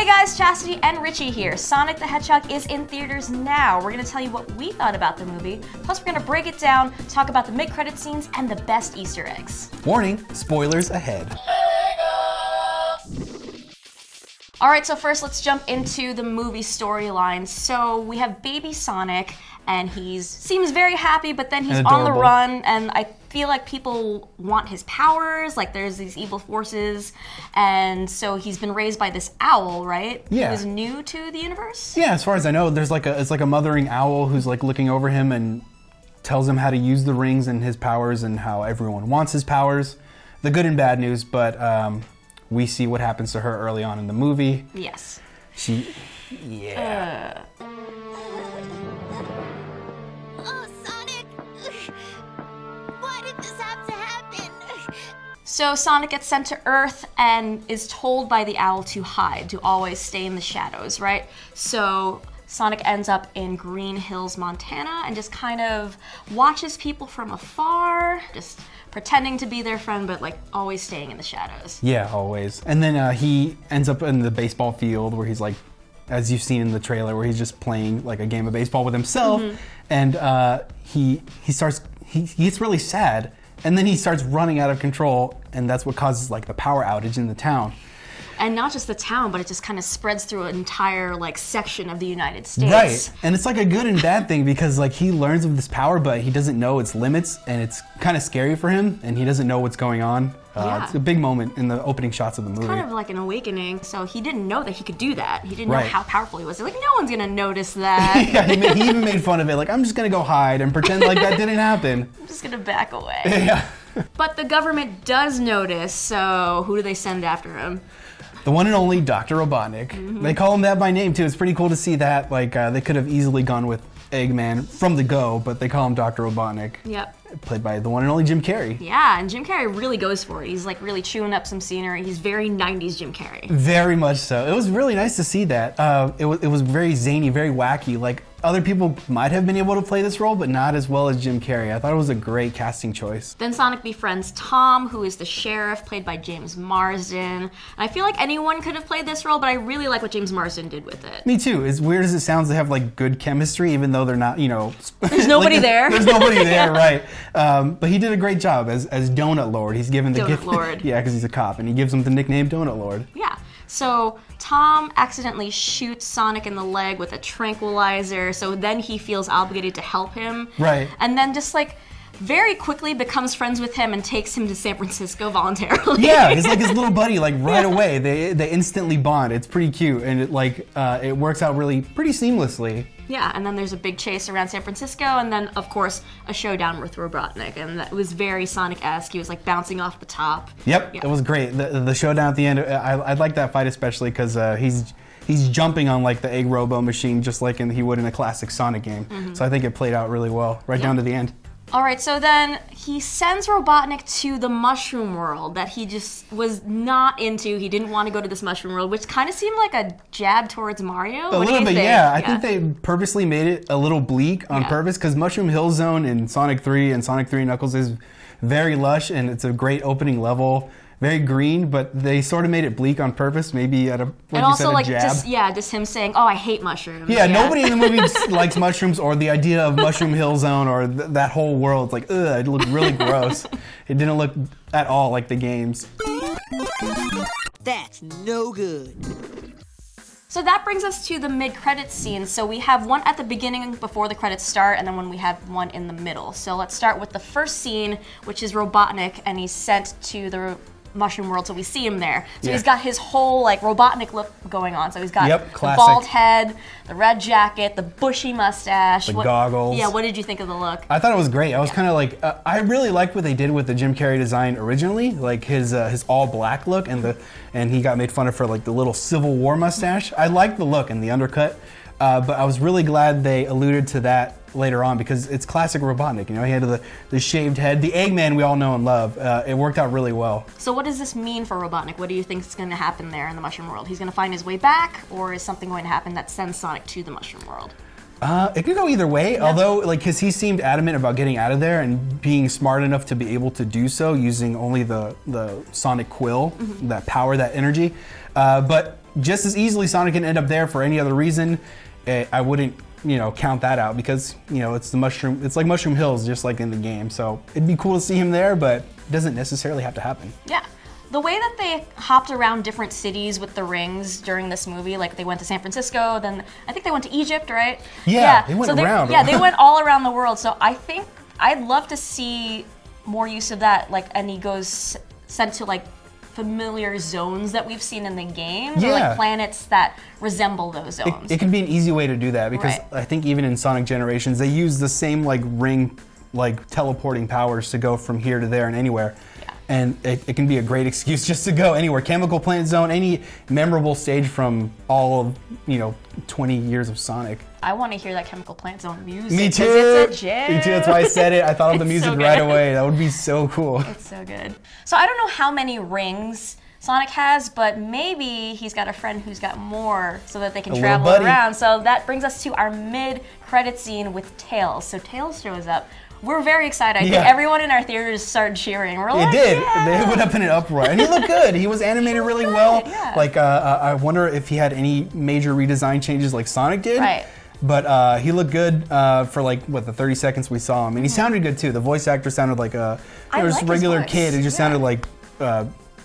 Hey guys, Chastity and Richie here. Sonic the Hedgehog is in theaters now. We're gonna tell you what we thought about the movie, plus we're gonna break it down, talk about the mid-credit scenes, and the best Easter eggs. Warning, spoilers ahead. Alright, so first let's jump into the movie storyline. So we have baby Sonic, and seems very happy, but then he's on the run, and I feel like people want his powers, like there's these evil forces, and so he's been raised by this owl, right? Yeah. Who's new to the universe? Yeah, as far as I know, it's like a mothering owl who's like looking over him and tells him how to use the rings and his powers and how everyone wants his powers. The good and bad news, but we see what happens to her early on in the movie. Yes. Yeah. Oh, Sonic! Why did this have to happen? So Sonic gets sent to Earth and is told by the owl to hide, to always stay in the shadows, right? So Sonic ends up in Green Hills, Montana, and just kind of watches people from afar, just pretending to be their friend, but like always staying in the shadows. Yeah, always. And then he ends up in the baseball field where he's like, as you've seen in the trailer, where he's just playing like a game of baseball with himself, and he gets really sad, and then he starts running out of control, and that's what causes like the power outage in the town. And not just the town, but it just kind of spreads through an entire like section of the United States. Right, and it's like a good and bad thing because like he learns of this power, but he doesn't know its limits, and it's kind of scary for him, and he doesn't know what's going on. Yeah. It's a big moment in the opening shots of the movie. Kind of like an awakening. So he didn't know that he could do that. He didn't know Right. how powerful he was. Like, no one's gonna notice that. Yeah, he even made fun of it. Like, I'm just gonna go hide and pretend like that didn't happen. I'm just gonna back away. Yeah. But the government does notice, so who do they send after him? The one and only Dr. Robotnik. They call him that by name too. It's pretty cool to see that. Like, they could have easily gone with Eggman from the go, but they call him Dr. Robotnik. Yep. Played by the one and only Jim Carrey. Yeah, and Jim Carrey really goes for it. He's like really chewing up some scenery. He's very 90s Jim Carrey. Very much so. It was really nice to see that. It was very zany, very wacky. Like, other people might have been able to play this role, but not as well as Jim Carrey. I thought it was a great casting choice. Then Sonic befriends Tom, who is the sheriff, played by James Marsden. And I feel like anyone could have played this role, but I really like what James Marsden did with it. Me too. As weird as it sounds, they have like good chemistry, even though they're not, you know. There's nobody there. There's nobody there, right? But he did a great job as Donut Lord. He's given the Donut gift. Lord. Yeah, because he's a cop, and he gives him the nickname Donut Lord. Yeah. So Tom accidentally shoots Sonic in the leg with a tranquilizer, so then he feels obligated to help him. Right. And then just like very quickly becomes friends with him and takes him to San Francisco voluntarily. Yeah, he's like his little buddy, like right away. They instantly bond. It's pretty cute, and it works out really pretty seamlessly. Yeah, and then there's a big chase around San Francisco, and then, of course, a showdown with Robotnik, and that was very Sonic-esque. He was, like, bouncing off the top. Yep, Yeah. It was great. The showdown at the end, I like that fight especially because he's jumping on, like, the egg robo machine just like he would in a classic Sonic game. So I think it played out really well, right down to the end. All right, so then he sends Robotnik to the Mushroom World that he just was not into. He didn't want to go to this Mushroom World, which kind of seemed like a jab towards Mario. A little bit, yeah. I think they purposely made it a little bleak on purpose because Mushroom Hill Zone in Sonic 3 and Sonic 3 Knuckles is very lush and it's a great opening level. Very green, but they sort of made it bleak on purpose, maybe at a jab. Just him saying, "Oh, I hate mushrooms." Yeah, nobody in the movie likes mushrooms or the idea of Mushroom Hill Zone or that whole world. It's like, ugh, it looked really gross. It didn't look at all like the games. That's no good. So that brings us to the mid-credits scene. So we have one at the beginning before the credits start, and then when we have one in the middle. So let's start with the first scene, which is Robotnik, and he's sent to the Mushroom World, so we see him there. So he's got his whole like Robotnik look going on. So he's got the bald head, the red jacket, the bushy mustache, the goggles. Yeah, what did you think of the look? I thought it was great. I was kind of like, I really liked what they did with the Jim Carrey design originally, like his all black look, and he got made fun of for like the little Civil War mustache. I liked the look and the undercut, but I was really glad they alluded to that later on because it's classic Robotnik. You know, he had the shaved head, the Eggman we all know and love. It worked out really well. So what does this mean for Robotnik? What do you think is going to happen there in the Mushroom World? He's going to find his way back, or is something going to happen that sends Sonic to the Mushroom World? It could go either way, although, like, because he seemed adamant about getting out of there and being smart enough to be able to do so using only the Sonic Quill, that power, that energy. But just as easily Sonic can end up there for any other reason. I wouldn't, count that out because, it's the mushroom. It's like Mushroom Hills, just like in the game. So it'd be cool to see him there, but it doesn't necessarily have to happen. Yeah. The way that they hopped around different cities with the rings during this movie, like they went to San Francisco, then I think they went to Egypt, right? Yeah, they went around. Yeah, they went all around the world. So I think I'd love to see more use of that. And he goes sent to familiar zones that we've seen in the games, or planets that resemble those zones. It can be an easy way to do that because I think even in Sonic Generations, they use the same ring, teleporting powers to go from here to there and anywhere. And it can be a great excuse just to go anywhere. Chemical Plant Zone, any memorable stage from all of, 20 years of Sonic. I want to hear that Chemical Plant Zone music. Me too. It's a jam. Me too, that's why I said it. I thought of the music right away. That would be so cool. It's so good. So I don't know how many rings Sonic has, but maybe he's got a friend who's got more so that they can travel around. So that brings us to our mid-credit scene with Tails. So Tails shows up. We're very excited. I think everyone in our theaters started cheering. We're like, it did. Yeah. They went up in an uproar. And he looked good. He was animated really well. Yeah. I wonder if he had any major redesign changes like Sonic did. Right. But he looked good for the 30 seconds we saw him. And he sounded good too. The voice actor sounded like a regular kid. It just sounded like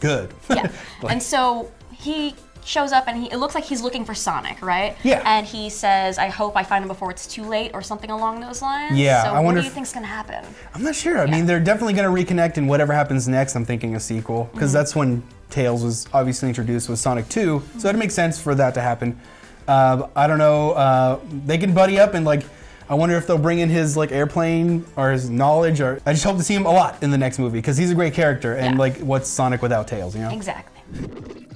good. Yeah. And so he shows up and it looks like he's looking for Sonic, right? Yeah. And he says, I hope I find him before it's too late or something along those lines. Yeah. So what do you think's gonna happen? I'm not sure. I mean, they're definitely gonna reconnect and whatever happens next, I'm thinking a sequel. Because that's when Tails was obviously introduced with Sonic 2. So it makes sense for that to happen. I don't know, they can buddy up and I wonder if they'll bring in his airplane or his knowledge, or I just hope to see him a lot in the next movie because he's a great character and what's Sonic without Tails, Exactly.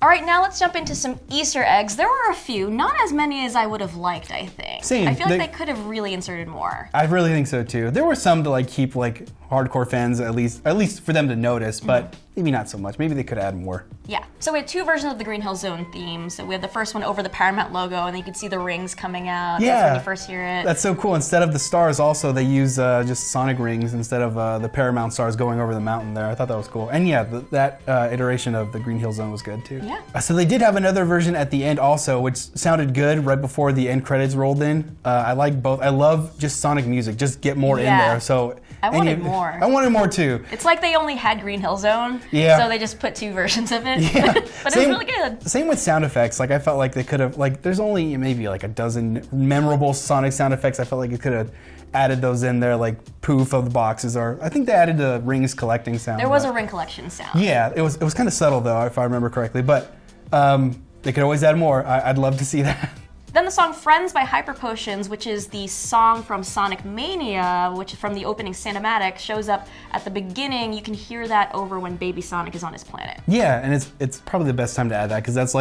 All right, now let's jump into some Easter eggs. There were a few, not as many as I would have liked, I think. Same. I feel like they could have really inserted more. I really think so too. There were some to keep hardcore fans at least for them to notice, but maybe not so much. Maybe they could add more. Yeah. So we had two versions of the Green Hill Zone theme. So we had the first one over the Paramount logo, and then you could see the rings coming out. Yeah. That's when you first hear it. That's so cool. Instead of the stars, also they use just Sonic rings instead of the Paramount stars going over the mountain there. I thought that was cool. And yeah, that iteration of the Green Hill Zone was good too. Yeah. So they did have another version at the end also, which sounded good right before the end credits rolled in. I like both. I love just Sonic music. Just get more in there. So I wanted more. I wanted more too. It's like they only had Green Hill Zone. Yeah. So they just put two versions of it. Yeah. But it was really good. Same with sound effects. I felt like they could have, there's only maybe a dozen memorable Sonic sound effects. I felt like it could have added those in there, poof of the boxes, or I think they added the rings collecting sound. There was a ring collection sound. Yeah, it was kind of subtle though, if I remember correctly, but they could always add more. I'd love to see that. Then the song Friends by Hyper Potions, which is the song from Sonic Mania, which is from the opening cinematic, shows up at the beginning. You can hear that over when Baby Sonic is on his planet. Yeah, and it's probably the best time to add that because that's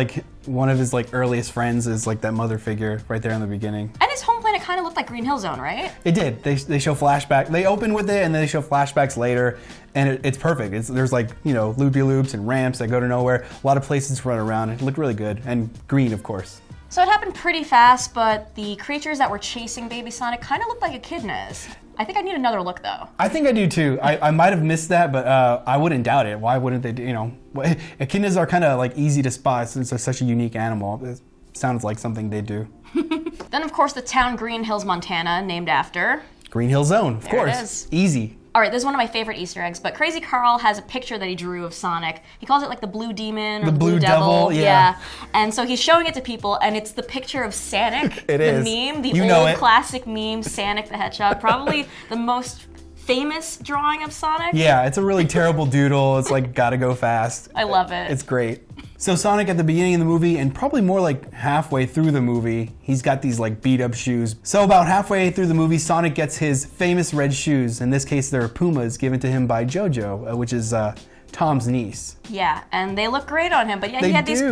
one of his earliest friends is that mother figure right there in the beginning. And his home planet kind of looked like Green Hill Zone, right? It did. They show flashback. They open with it and then they show flashbacks later, and it's perfect. There's loopy-loops and ramps that go to nowhere. A lot of places to run around. It looked really good and green, of course. So it happened pretty fast, but the creatures that were chasing Baby Sonic kind of looked like echidnas. I think I need another look, though. I think I do, too. I might have missed that, but I wouldn't doubt it. Why wouldn't they, echidnas are kind of, easy to spot since they're such a unique animal. It sounds like something they do. Then, of course, the town Green Hills, Montana, named after... Green Hill Zone, of course. It is. Easy. All right, this is one of my favorite Easter eggs, but Crazy Carl has a picture that he drew of Sonic. He calls it the Blue Demon or the Blue Devil. Yeah. And so he's showing it to people, and it's the picture of Sonic, it the is. Meme, the old classic meme, Sonic the Hedgehog, probably the most famous drawing of Sonic. Yeah, it's a really terrible doodle. It's gotta go fast. I love it. It's great. So Sonic at the beginning of the movie and probably more halfway through the movie, he's got these beat up shoes. So about halfway through the movie, Sonic gets his famous red shoes. In this case, they're Pumas given to him by JoJo, which is Tom's niece. Yeah, and they look great on him. But yeah, he had these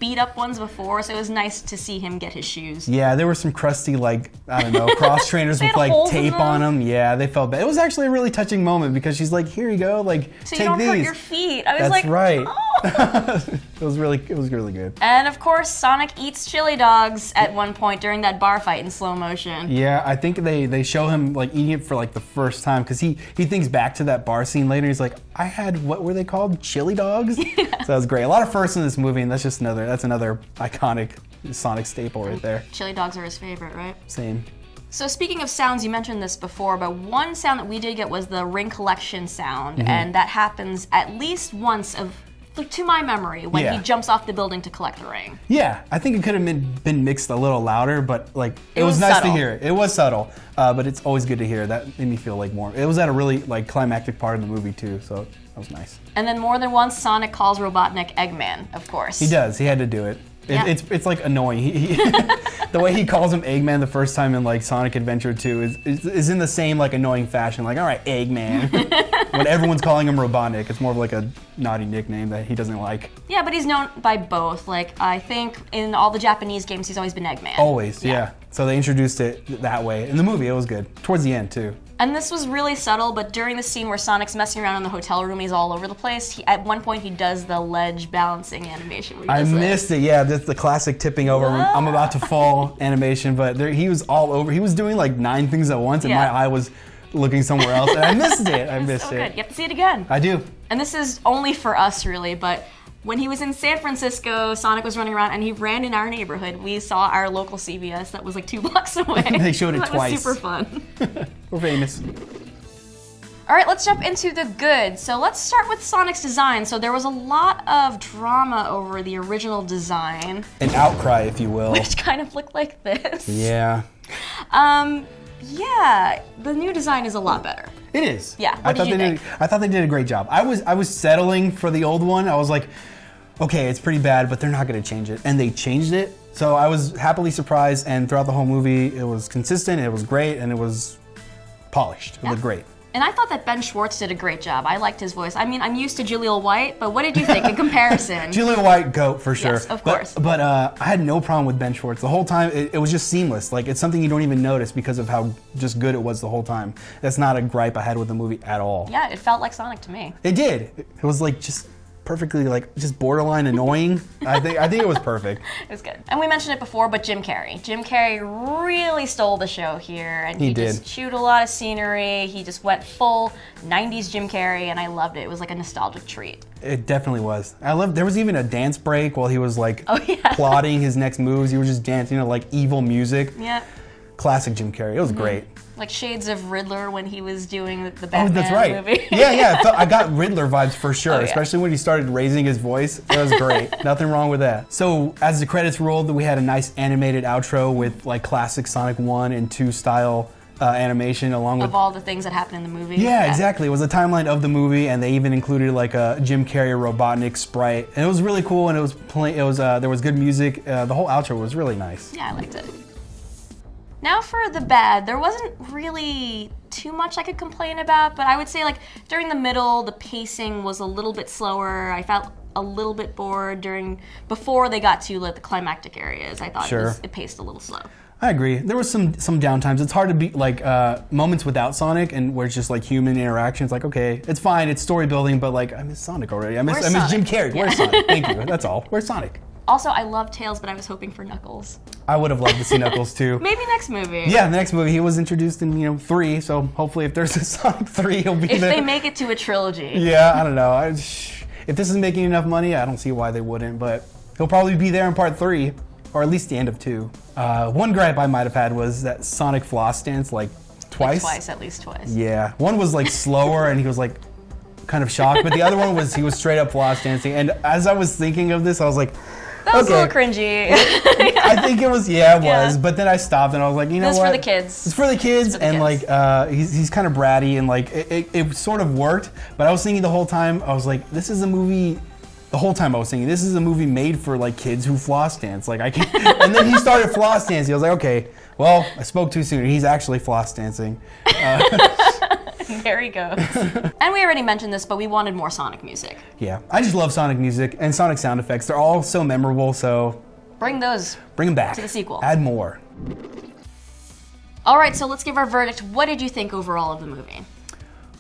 beat up ones before, so it was nice to see him get his shoes. Yeah, there were some crusty I don't know, cross trainers with tape on them. Yeah, they felt bad. It was actually a really touching moment because she's like, here you go, so take you don't these. hurt your feet. I was That's right. Oh. It was really good. And of course, Sonic eats chili dogs at one point during that bar fight in slow motion. Yeah, I think they show him like eating it for like the first time because he thinks back to that bar scene later. He's like, I had, what were they called? Chili dogs? Yeah. So that was great. A lot of firsts in this movie, and that's another iconic Sonic staple right there. Chili dogs are his favorite, right? Same. So speaking of sounds, you mentioned this before, but one sound that we did get was the ring collection sound, and that happens at least once to my memory, when he jumps off the building to collect the ring. Yeah, I think it could have been mixed a little louder, but like it was nice to hear. It was subtle, but it's always good to hear. That made me feel like more. It was at a really like climactic part of the movie too, so that was nice. And then more than once, Sonic calls Robotnik Eggman, of course. He does. He had to do it. Yeah. It's like annoying. The way he calls him Eggman the first time in like Sonic Adventure 2 is in the same like annoying fashion. Like, all right, Eggman. When everyone's calling him Robotnik, it's more of like a naughty nickname that he doesn't like. Yeah, but he's known by both. Like, I think in all the Japanese games, he's always been Eggman. Always, yeah. So they introduced it that way. In the movie, it was good. Towards the end, too. And this was really subtle, but during the scene where Sonic's messing around in the hotel room, he's all over the place. At one point, he does the ledge balancing animation. Where he does missed it, yeah. That's the classic tipping over, I'm about to fall animation, but he was all over. He was doing like 9 things at once, and my eye was looking somewhere else, and I missed it. I missed it. Good. You have to see it again. I do. And this is only for us, really, but when he was in San Francisco, Sonic was running around and he ran in our neighborhood. We saw our local CBS that was like 2 blocks away. They showed it that twice. Was super fun. We're famous. All right, let's jump into the good. So let's start with Sonic's design. So there was a lot of drama over the original design. An outcry, if you will. Which kind of looked like this. Yeah. Yeah, the new design is a lot better. It is. Yeah. I thought they did a great job. I was settling for the old one. I was like, okay, it's pretty bad, but they're not going to change it, and they changed it. So I was happily surprised, and throughout the whole movie, it was consistent, it was great, and it was polished. It looked great. And I thought that Ben Schwartz did a great job. I liked his voice. I mean, I'm used to Jaleel White, but what did you think in comparison? Jaleel White, GOAT for sure. Yes, of course. But I had no problem with Ben Schwartz. The whole time, it was just seamless. Like, it's something you don't even notice because of how just good it was the whole time. That's not a gripe I had with the movie at all. Yeah, it felt like Sonic to me. It did. It was like just perfectly like just borderline annoying. I think it was perfect. It was good. And we mentioned it before, but Jim Carrey. Jim Carrey really stole the show here, and he just chewed a lot of scenery. He just went full 90s Jim Carrey, and I loved it. It was like a nostalgic treat. It definitely was. There was even a dance break while he was like yeah. plotting his next moves. He was just dancing to like evil music. Yeah. Classic Jim Carrey. It was great. Like shades of Riddler when he was doing the Batman movie. Yeah. I got Riddler vibes for sure, especially when he started raising his voice. It was great. Nothing wrong with that. So as the credits rolled, we had a nice animated outro with like classic Sonic 1 and 2 style animation along with all the things that happened in the movie. Yeah, exactly. It was a timeline of the movie, and they even included like a Jim Carrey Robotnik sprite, and it was really cool. And there was good music. The whole outro was really nice. Yeah, I liked it. Now for the bad, there wasn't really too much I could complain about, but I would say like during the middle, the pacing was a little bit slower. I felt a little bit bored before they got to like the climactic areas. I thought it paced a little slow. I agree. There was some downtimes. It's hard to be like moments without Sonic and where it's just like human interaction. It's like, okay, it's fine, it's story building, but like I miss Sonic already. I miss Jim Carrey. Yeah. Where's Sonic? Thank you. That's all. Where's Sonic? Also, I love Tails, but I was hoping for Knuckles. I would have loved to see Knuckles too. Maybe next movie. Yeah, the next movie. He was introduced in 3, so hopefully if there's a Sonic 3, he'll be there. If they make it to a trilogy. Yeah, I don't know. If this is making enough money, I don't see why they wouldn't, but he'll probably be there in part 3, or at least the end of 2. One gripe I might have had was that Sonic floss dance like twice. At least twice. Yeah, one was like slower and he was like kind of shocked, but the other one was he was straight up floss dancing. And as I was thinking of this, I was like, that was a little cringy. I think it was, it was. But then I stopped and I was like, you know what? It's for the kids. It's for the kids, like he's kind of bratty and like it sort of worked. But I was thinking the whole time, I was like, this is a movie. The whole time I was thinking, this is a movie made for like kids who floss dance. Like I can't. And then he started floss dancing. I was like, okay, well, I spoke too soon. He's actually floss dancing. There he goes. And we already mentioned this, but we wanted more Sonic music. Yeah, I just love Sonic music and Sonic sound effects. They're all so memorable, so... Bring them back. To the sequel. Add more. All right, so let's give our verdict. What did you think overall of the movie?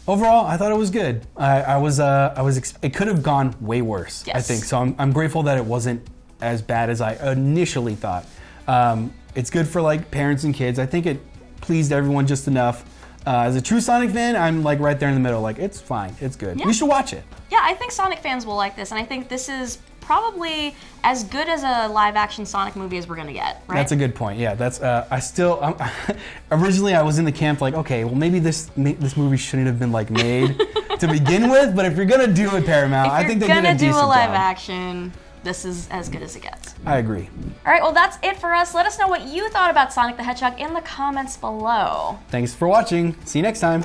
Overall, I thought it was good. It could have gone way worse, I Yes. think. So I'm grateful that it wasn't as bad as I initially thought. It's good for like parents and kids. I think it pleased everyone just enough. As a true Sonic fan, I'm like right there in the middle. Like, it's fine, it's good. Yeah. You should watch it. Yeah, I think Sonic fans will like this, and I think this is probably as good as a live-action Sonic movie as we're gonna get, right? That's a good point. Yeah, that's. Originally I was in the camp like, okay, well maybe this movie shouldn't have been like made to begin with, but if you're gonna do it, Paramount, I think they did a decent job. If you're gonna do a live-action, this is as good as it gets. I agree. All right, well that's it for us. Let us know what you thought about Sonic the Hedgehog in the comments below. Thanks for watching. See you next time.